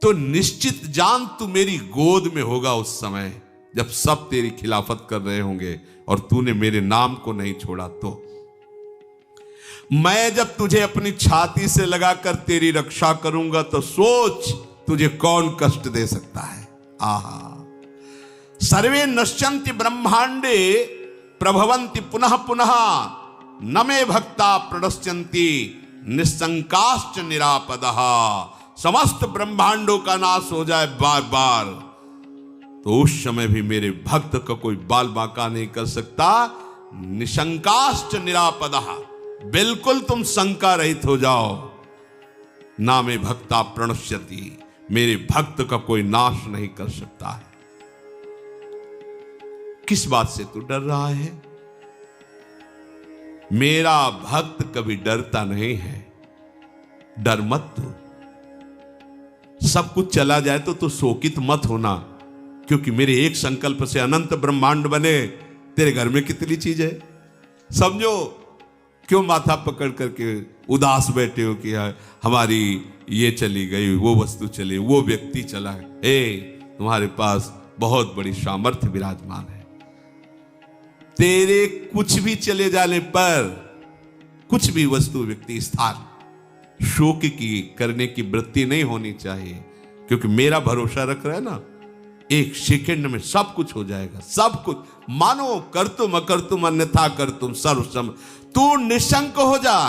तो निश्चित जान तू मेरी गोद में होगा उस समय जब सब तेरी खिलाफत कर रहे होंगे और तूने मेरे नाम को नहीं छोड़ा। तो मैं जब तुझे अपनी छाती से लगाकर तेरी रक्षा करूंगा तो सोच तुझे कौन कष्ट दे सकता है। आहा, सर्वे नश्यन्ति ब्रह्मांडे प्रभवन्ति पुनः पुनः न मे भक्ता प्रणश्यन्ति निशंकाश्च निरापदः। समस्त ब्रह्मांडों का नाश हो जाए बार बार तो उस समय भी मेरे भक्त का कोई बाल बांका नहीं कर सकता। निशंकाश्च निरापदः, बिल्कुल तुम शंका रहित हो जाओ। ना मे भक्ता प्रणश्यति, मेरे भक्त का कोई नाश नहीं कर सकता है। किस बात से तू डर रहा है? मेरा भक्त कभी डरता नहीं है, डर मत तू। सब कुछ चला जाए तो तू शोकित मत होना, क्योंकि मेरे एक संकल्प से अनंत ब्रह्मांड बने। तेरे घर में कितनी चीज है समझो, क्यों माथा पकड़ करके उदास बैठे हो कि हमारी ये चली गई, वो वस्तु चली, वो व्यक्ति चला। तुम्हारे पास बहुत बड़ी सामर्थ्य विराजमान है। तेरे कुछ भी चले जाने पर, कुछ भी वस्तु, व्यक्ति, स्थान, शोक की करने की वृत्ति नहीं होनी चाहिए, क्योंकि मेरा भरोसा रख रहा है ना, एक सेकंड में सब कुछ हो जाएगा। सब कुछ मानो कर तुम अकर तुम अन्यथा कर तुम सर्व सम। तू निशंक हो जा।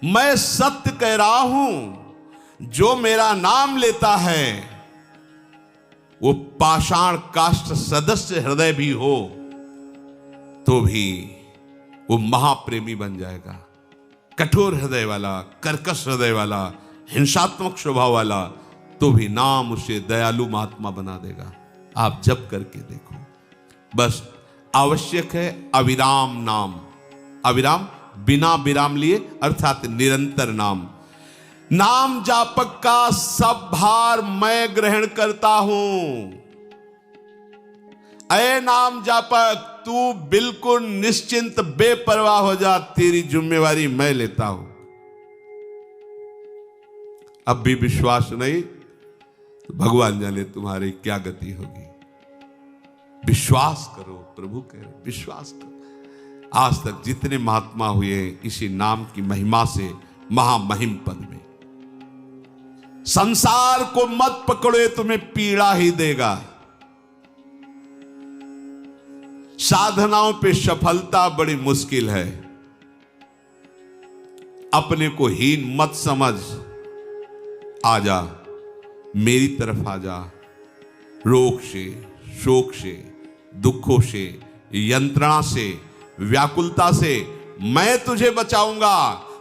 मैं सत्य कह रहा हूं, जो मेरा नाम लेता है वो पाषाण काष्ठ सदस्य हृदय भी हो तो भी वो महाप्रेमी बन जाएगा। कठोर हृदय वाला, कर्कश हृदय वाला, हिंसात्मक स्वभाव वाला, तो भी नाम उसे दयालु महात्मा बना देगा। आप जप करके देखो। बस आवश्यक है अविराम नाम। अविराम बिना विराम लिए, अर्थात निरंतर नाम। नाम जापक का सब भार मैं ग्रहण करता हूं। ऐ नाम जापक, तू बिल्कुल निश्चिंत बेपरवाह हो जा, तेरी जिम्मेवारी मैं लेता हूं। अब भी विश्वास नहीं तो भगवान जाने तुम्हारी क्या गति होगी। विश्वास करो, प्रभु कह रहे विश्वास करो। आज तक जितने महात्मा हुए इसी नाम की महिमा से महामहिम पद में। संसार को मत पकड़ो, तुम्हें पीड़ा ही देगा। साधनाओं पे सफलता बड़ी मुश्किल है। अपने को हीन मत समझ, आजा मेरी तरफ आजा। रोग से, शोक से, दुखों से, यंत्रणा से, व्याकुलता से मैं तुझे बचाऊंगा।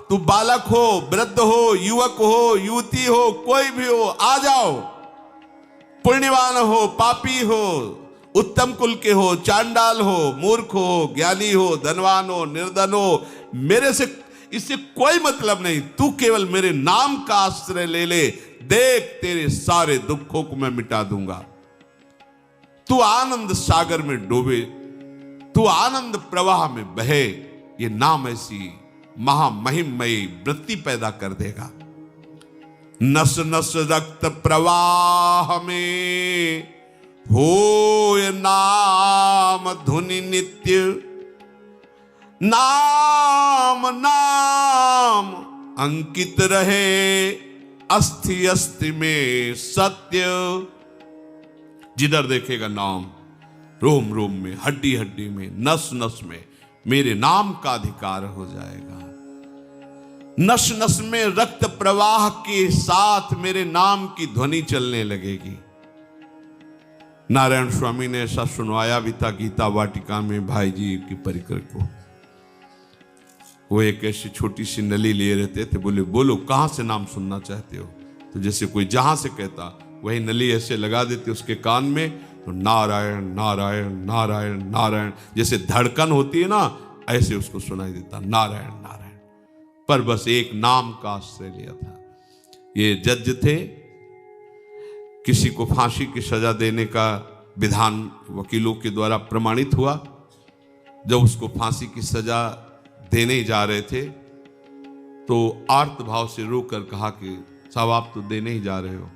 तू बालक हो, वृद्ध हो, युवक हो, युवती हो, कोई भी हो, आ जाओ। पुण्यवान हो, पापी हो, उत्तम कुल के हो, चांडाल हो, मूर्ख हो, ज्ञानी हो, धनवान हो, निर्धन हो, मेरे से इससे कोई मतलब नहीं। तू केवल मेरे नाम का आश्रय ले ले, देख तेरे सारे दुखों को मैं मिटा दूंगा। तू आनंद सागर में डूबे, तू आनंद प्रवाह में बहे। ये नाम ऐसी महामहिममयी वृत्ति पैदा कर देगा। नस नस रक्त प्रवाह में हो नाम धुनि नित्य। नाम नाम अंकित रहे, अस्थि अस्थि में सत्य। जिधर देखेगा नाम, रोम रोम में, हड्डी हड्डी में, नस नस में मेरे नाम का अधिकार हो जाएगा। नस नस में रक्त प्रवाह के साथ मेरे नाम की ध्वनि चलने लगेगी। नारायण स्वामी ने ऐसा सुनवाया भी था गीता वाटिका में भाई जी की परिकर को। वो एक ऐसी छोटी सी नली लिए रहते थे, बोले बोलो कहां से नाम सुनना चाहते हो। तो जैसे कोई जहां से कहता वही नली ऐसे लगा देते उसके कान में, तो नारायण नारायण नारायण नारायण, जैसे धड़कन होती है ना, ऐसे उसको सुनाई देता नारायण नारायण। पर बस एक नाम का आश्रय लिया था। ये जज थे, किसी को फांसी की सजा देने का विधान वकीलों के द्वारा प्रमाणित हुआ। जब उसको फांसी की सजा देने जा रहे थे तो आर्त भाव से रोकर कहा कि साहब आप तो देने ही जा रहे हो,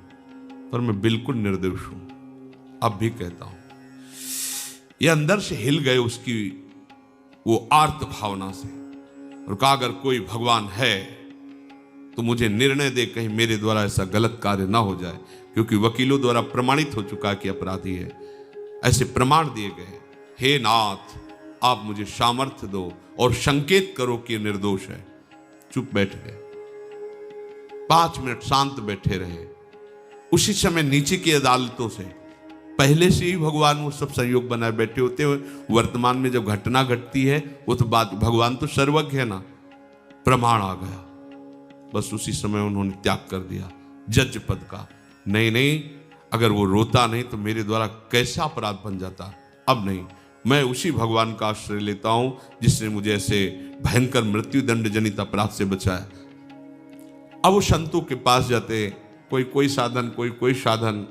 पर मैं बिल्कुल निर्दोष हूं, अब भी कहता हूं। ये अंदर से हिल गए उसकी वो आर्त भावना से, और कहा अगर कोई भगवान है तो मुझे निर्णय दे, कहीं मेरे द्वारा ऐसा गलत कार्य ना हो जाए, क्योंकि वकीलों द्वारा प्रमाणित हो चुका कि अपराधी है। ऐसे प्रमाण दिए गए, हे नाथ आप मुझे सामर्थ्य दो और संकेत करो कि निर्दोष है। चुप बैठ गए, 5 मिनट शांत बैठे रहे। उसी समय नीचे की अदालतों से पहले से ही भगवान वो सब संयोग बनाए बैठे होते हुए, वर्तमान में जब घटना घटती है वो तो बात, भगवान तो सर्वज्ञ है ना, प्रमाण आ गया। बस उसी समय उन्होंने त्याग कर दिया जज पद का। नहीं, अगर वो रोता नहीं तो मेरे द्वारा कैसा अपराध बन जाता। अब नहीं, मैं उसी भगवान का आश्रय लेता हूं जिसने मुझे ऐसे भयंकर मृत्यु दंड जनित अपराध से बचाया। अब वो संतों के पास जाते, कोई साधन, कोई साधन।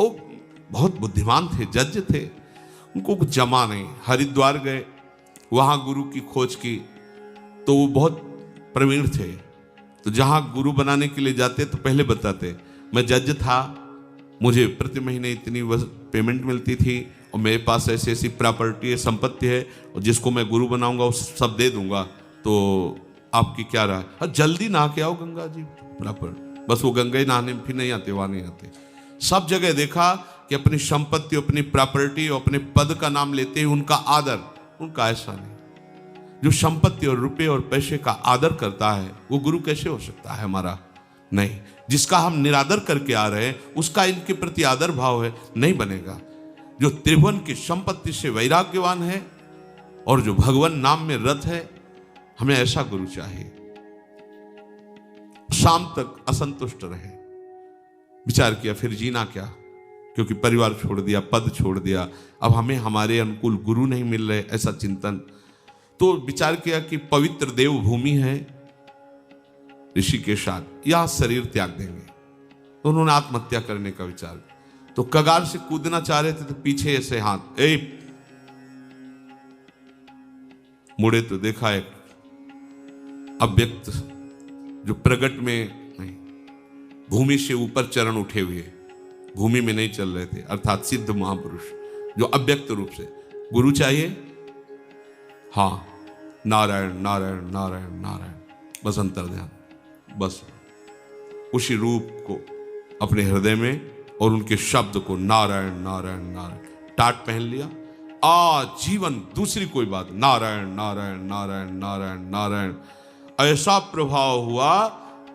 वो बहुत बुद्धिमान थे, जज थे, उनको कुछ जमा नहीं। हरिद्वार गए, वहां गुरु की खोज की, तो वो बहुत प्रवीण थे। तो जहां गुरु बनाने के लिए जाते तो पहले बताते, मैं जज था, मुझे प्रति महीने इतनी पेमेंट मिलती थी, और मेरे पास ऐसी ऐसी प्रॉपर्टी है, संपत्ति है, और जिसको मैं गुरु बनाऊंगा उस सब दे दूंगा, तो आपकी क्या राय? जल्दी नहा के आओ गंगा जी प्रॉपर। बस वो गंगा ही नहाने फिर नहीं आते, वहां नहीं आते। सब जगह देखा कि अपनी संपत्ति, अपनी प्रॉपर्टी और अपने पद का नाम लेते ही उनका आदर, उनका ऐसा नहीं। जो संपत्ति और रुपए और पैसे का आदर करता है वो गुरु कैसे हो सकता है हमारा? नहीं। जिसका हम निरादर करके आ रहे हैं उसका इनके प्रति आदर भाव है, नहीं बनेगा। जो त्रिभुवन की संपत्ति से वैराग्यवान है और जो भगवान नाम में रत है, हमें ऐसा गुरु चाहिए। शाम तक असंतुष्ट रहे, विचार किया फिर जीना क्या, क्योंकि परिवार छोड़ दिया, पद छोड़ दिया, अब हमें हमारे अनुकूल गुरु नहीं मिल रहे, ऐसा चिंतन। तो विचार किया कि पवित्र देव भूमि है ऋषिकेश, यहां शरीर त्याग देंगे। तो उन्होंने आत्महत्या करने का विचार, तो कगार से कूदना चाह रहे थे तो पीछे ऐसे हाथ, मुड़े तो देखा एक अव्यक्त जो प्रगट में नहीं, भूमि से ऊपर चरण उठे हुए, भूमि में नहीं चल रहे थे, अर्थात सिद्ध महापुरुष जो अव्यक्त रूप से। गुरु चाहिए? हाँ, नारायण नारायण नारायण नारायण, बस अंतर ध्यान, बस उसी रूप को अपने हृदय में और उनके शब्द को नारायण नारायण नारायण टाट पहन लिया। जीवन दूसरी कोई बात, नारायण नारायण नारायण नारायण नारायण। ऐसा प्रभाव हुआ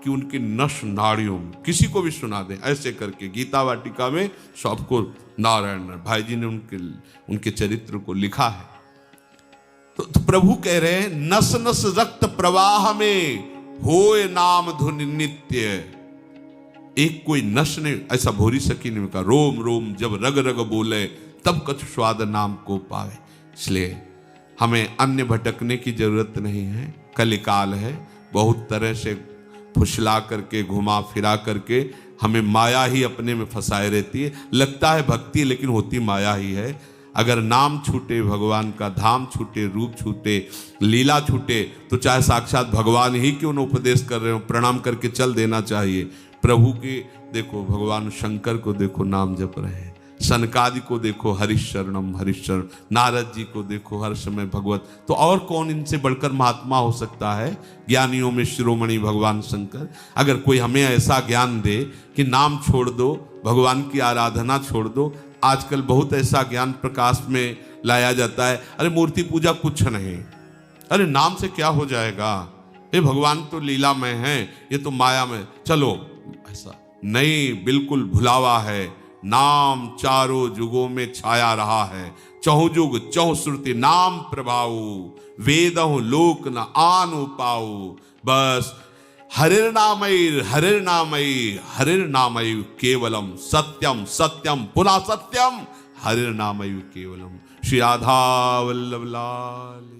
कि उनकी नस नाड़ियों में, किसी को भी सुना दे ऐसे करके, गीता वाटिका में सबको नारायण, भाई जी ने उनके चरित्र को लिखा है। तो प्रभु कह रहे हैं, नस नस रक्त प्रवाह में होए नाम धुन नित्य। एक कोई नस ने, ऐसा भोरी सखी ने कहा, रोम रोम जब रग रग बोले तब कछु स्वाद नाम को पावे। इसलिए हमें अन्य भटकने की जरूरत नहीं है। कलिकाल है, बहुत तरह से फुसला करके, घुमा फिरा करके हमें माया ही अपने में फंसाए रहती है। लगता है भक्ति, लेकिन होती माया ही है। अगर नाम छूटे, भगवान का धाम छूटे, रूप छूटे, लीला छूटे, तो चाहे साक्षात भगवान ही क्यों न उपदेश कर रहे हो, प्रणाम करके चल देना चाहिए। प्रभु के देखो, भगवान शंकर को देखो नाम जप रहे हैं, सनकादि को देखो हरिशरणम हरिशरण, नारद जी को देखो हर समय भगवत। तो और कौन इनसे बढ़कर महात्मा हो सकता है? ज्ञानियों में शिरोमणि भगवान शंकर। अगर कोई हमें ऐसा ज्ञान दे कि नाम छोड़ दो, भगवान की आराधना छोड़ दो। आजकल बहुत ऐसा ज्ञान प्रकाश में लाया जाता है, अरे मूर्ति पूजा कुछ नहीं, अरे नाम से क्या हो जाएगा, ये भगवान तो लीला में है, ये तो माया में, चलो। ऐसा नहीं, बिल्कुल भुलावा है। नाम चारों जुगों में छाया रहा है, चहु जुग चहु श्रुति नाम प्रभाऊ, वेदहु लोक न आनु पाऊ। बस हरिर्नामैर हरिर्नामैर हरिर्नामैव केवलम, सत्यम सत्यम पुनः सत्यम, हरिर्नामैव केवलम। श्री राधा वल्लभ लाल।